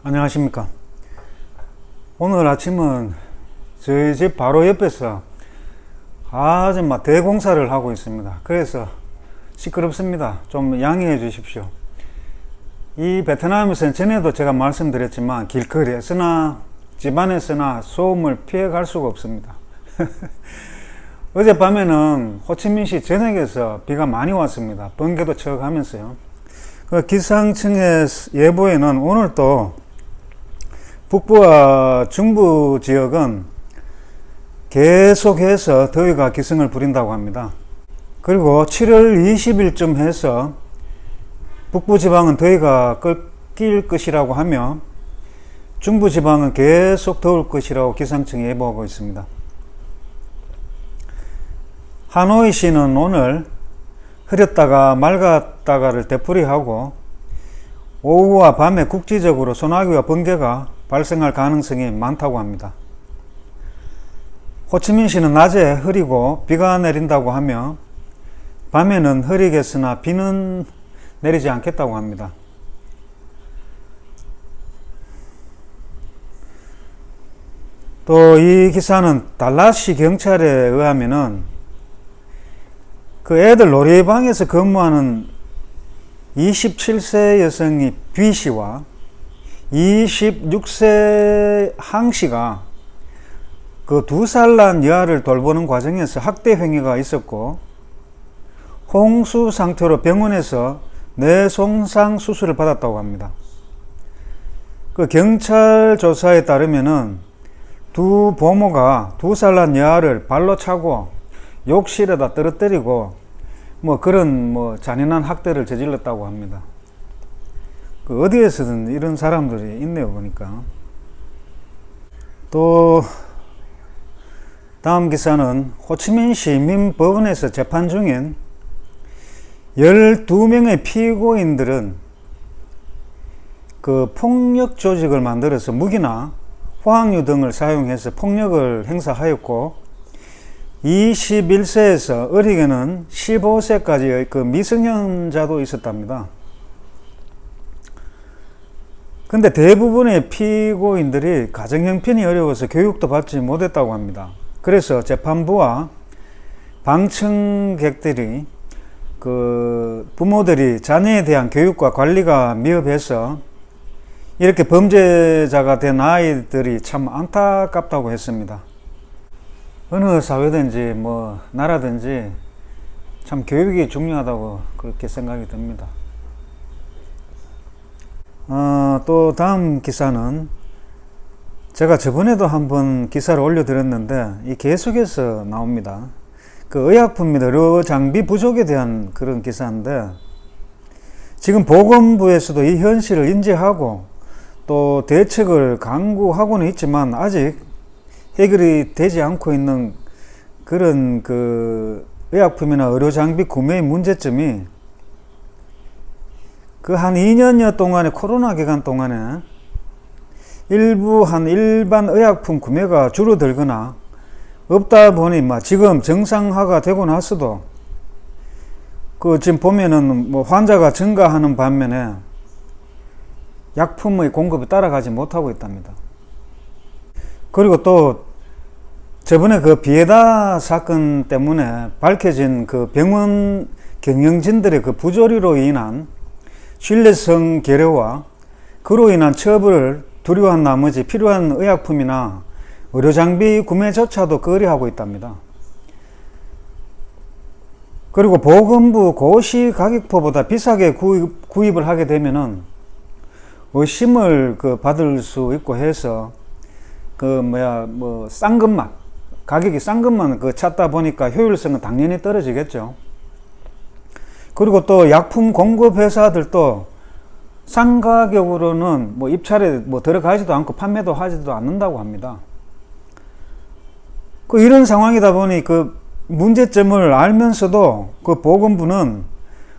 안녕하십니까. 오늘 아침은 저희 집 바로 옆에서 아주 막 대공사를 하고 있습니다. 그래서 시끄럽습니다. 좀 양해해 주십시오. 이 베트남에서는 전에도 제가 말씀드렸지만 길거리에서나 집안에서나 소음을 피해 갈 수가 없습니다. 어젯밤에는 호치민시 전역에서 비가 많이 왔습니다. 번개도 쳐가면서요. 그 기상청의 예보에는 오늘 또 북부와 중부 지역은 계속해서 더위가 기승을 부린다고 합니다. 그리고 7월 20일쯤 해서 북부 지방은 더위가 꺾일 것이라고 하며 중부 지방은 계속 더울 것이라고 기상청이 예보하고 있습니다. 하노이시는 오늘 흐렸다가 맑았다가를 되풀이하고 오후와 밤에 국지적으로 소나기와 번개가 발생할 가능성이 많다고 합니다. 호치민시는 낮에 흐리고 비가 내린다고 하며 밤에는 흐리겠으나 비는 내리지 않겠다고 합니다. 또 이 기사는 달라시 경찰에 의하면은 그 애들 놀이방에서 근무하는 27세 여성이 B씨와 26세 항씨가 그 2살 난 여아를 돌보는 과정에서 학대 행위가 있었고 홍수 상태로 병원에서 뇌손상 수술을 받았다고 합니다. 그 경찰 조사에 따르면은 두 부모가 2살 난 여아를 발로 차고 욕실에다 떨어뜨리고 그런 잔인한 학대를 저질렀다고 합니다. 그 어디에서든 이런 사람들이 있네요, 보니까. 또 다음 기사는 호치민시 민법원에서 재판 중인 12명의 피고인들은 그 폭력 조직을 만들어서 무기나 화학류 등을 사용해서 폭력을 행사하였고 21세에서 어리게는 15세까지의 그 미성년자도 있었답니다. 근데 대부분의 피고인들이 가정 형편이 어려워서 교육도 받지 못했다고 합니다. 그래서 재판부와 방청객들이 그 부모들이 자녀에 대한 교육과 관리가 미흡해서 이렇게 범죄자가 된 아이들이 참 안타깝다고 했습니다. 어느 사회든지 나라든지 참 교육이 중요하다고 그렇게 생각이 듭니다. 또 다음 기사는 제가 저번에도 한번 기사를 올려드렸는데 이 계속해서 나옵니다. 그 의약품 및 의료 장비 부족에 대한 그런 기사인데 지금 보건부에서도 이 현실을 인지하고 또 대책을 강구하고는 있지만 아직 해결이 되지 않고 있는 그런 그 의약품이나 의료 장비 구매의 문제점이 그 한 2년여 동안의 코로나 기간 동안에 일부 일반 의약품 구매가 줄어들거나 없다 보니 지금 정상화가 되고 나서도 그 지금 보면은 환자가 증가하는 반면에 약품의 공급이 따라가지 못하고 있답니다. 그리고 또 저번에 그 비에다 사건 때문에 밝혀진 그 병원 경영진들의 그 부조리로 인한 신뢰성 결여와 그로 인한 처벌을 두려워한 나머지 필요한 의약품이나 의료장비 구매조차도 거리하고 있답니다. 그리고 보건부 고시가격표보다 비싸게 구입을 하게 되면은 의심을 받을 수 있고 해서 싼 것만, 가격이 싼 것만 찾다 보니까 효율성은 당연히 떨어지겠죠. 그리고 또 약품 공급 회사들도 싼 가격으로는 입찰에 들어가지도 않고 판매도 하지도 않는다고 합니다. 이런 상황이다 보니 그 문제점을 알면서도 그 보건부는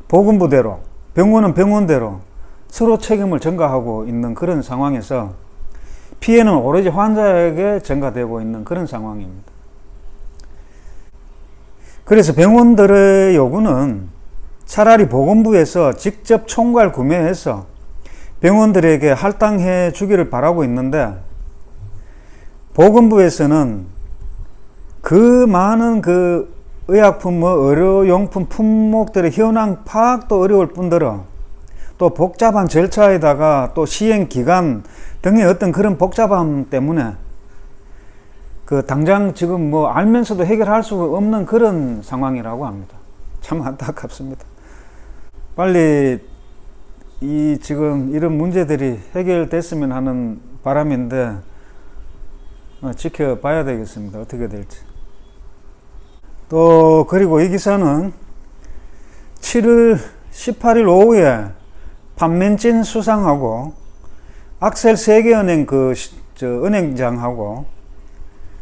보건부대로, 병원은 병원대로 서로 책임을 전가하고 있는 그런 상황에서 피해는 오로지 환자에게 전가되고 있는 그런 상황입니다. 그래서 병원들의 요구는 차라리 보건부에서 직접 총괄 구매해서 병원들에게 할당해 주기를 바라고 있는데, 보건부에서는 그 많은 그 의약품, 의료용품 품목들의 현황 파악도 어려울 뿐더러 또 복잡한 절차에다가 또 시행기간 등의 어떤 그런 복잡함 때문에 그 당장 지금 뭐 알면서도 해결할 수 없는 그런 상황이라고 합니다. 참 안타깝습니다. 빨리 이 지금 이런 문제들이 해결됐으면 하는 바람인데 지켜봐야 되겠습니다. 어떻게 될지. 또 그리고 이 기사는 18일 오후에 판면진 수상하고 악셀 세계은행 은행장하고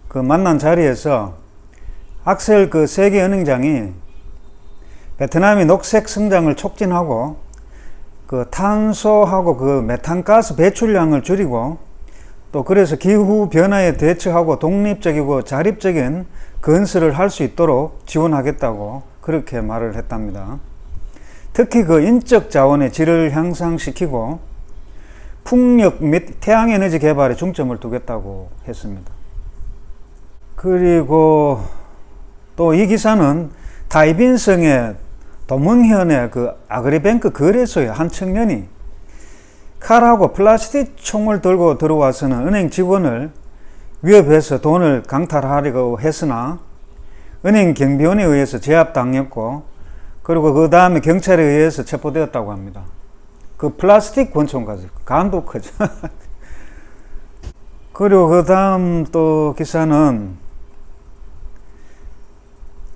그 만난 자리에서 악셀 그 세계은행장이 베트남이 녹색 성장을 촉진하고 그 탄소하고 그 메탄가스 배출량을 줄이고 또 그래서 기후 변화에 대처하고 독립적이고 자립적인 건설을 할 수 있도록 지원하겠다고 그렇게 말을 했답니다. 특히 그 인적 자원의 질을 향상시키고 풍력 및 태양에너지 개발에 중점을 두겠다고 했습니다. 그리고 또 이 기사는 타이빈성의 도문현의 그 아그리뱅크 거래소의 한 청년이 칼하고 플라스틱 총을 들고 들어와서는 은행 직원을 위협해서 돈을 강탈하려고 했으나 은행 경비원에 의해서 제압당했고 그리고 그 다음에 경찰에 의해서 체포되었다고 합니다. 그 플라스틱 권총 가지고 간도 크죠. 그리고 그 다음 또 기사는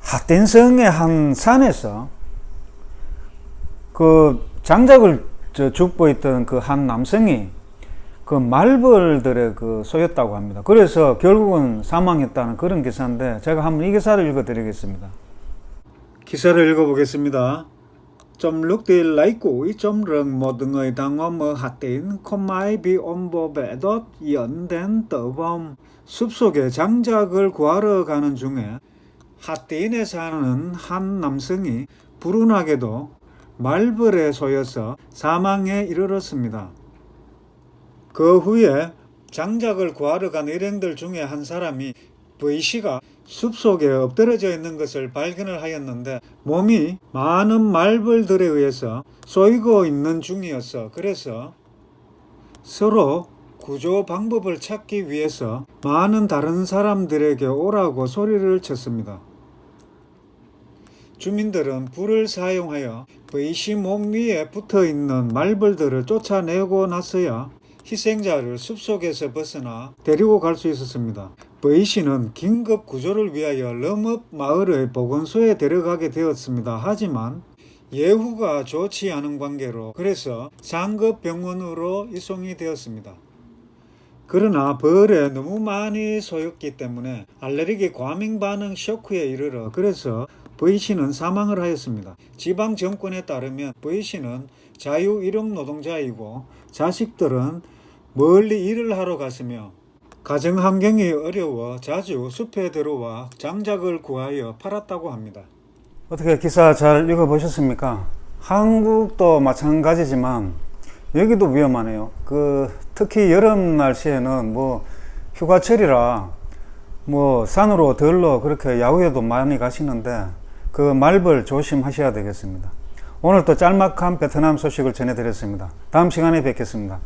하틴성의 한 산에서 그 장작을 줍고 있던 그 한 남성이 그 말벌들의 그 쏘였다고 합니다. 그래서 결국은 사망했다는 그런 기사인데 제가 한번 이 기사를 읽어 드리겠습니다. 기사를 읽어 보겠습니다. Trong lúc đi lấy củi trong rừng, một người đàn ông ở Hà Tĩnh không may bị ôm bò bẻ đốt dẫn đến tử vong. 숲속에 장작을 구하러 가는 중에 하틴에 사는 한 남성이 불운하게도 말벌에 쏘여서 사망에 이르렀습니다. 그 후에 장작을 구하러 간 일행들 중에 한 사람이 V씨가 숲속에 엎드러져 있는 것을 발견을 하였는데 몸이 많은 말벌들에 의해서 쏘이고 있는 중이었어. 그래서 서로 구조 방법을 찾기 위해서 많은 다른 사람들에게 오라고 소리를 쳤습니다. 주민들은 불을 사용하여 V씨 몸 위에 붙어있는 말벌들을 쫓아내고 나서야 희생자를 숲속에서 벗어나 데리고 갈 수 있었습니다. V씨는 긴급 구조를 위하여 럼업 마을의 보건소에 데려가게 되었습니다. 하지만 예후가 좋지 않은 관계로 그래서 상급 병원으로 이송이 되었습니다. 그러나 벌에 너무 많이 쏘였기 때문에 알레르기 과민 반응 쇼크에 이르러 그래서 V씨는 사망을 하였습니다. 지방 정권에 따르면 V씨는 자유일용 노동자이고 자식들은 멀리 일을 하러 갔으며 가정 환경이 어려워 자주 숲에 들어와 장작을 구하여 팔았다고 합니다. 어떻게 기사 잘 읽어보셨습니까? 한국도 마찬가지지만 여기도 위험하네요. 특히 여름 날씨에는 휴가철이라 산으로 들러 그렇게 야외에도 많이 가시는데 그 말벌 조심하셔야 되겠습니다. 오늘 또 짤막한 베트남 소식을 전해드렸습니다. 다음 시간에 뵙겠습니다.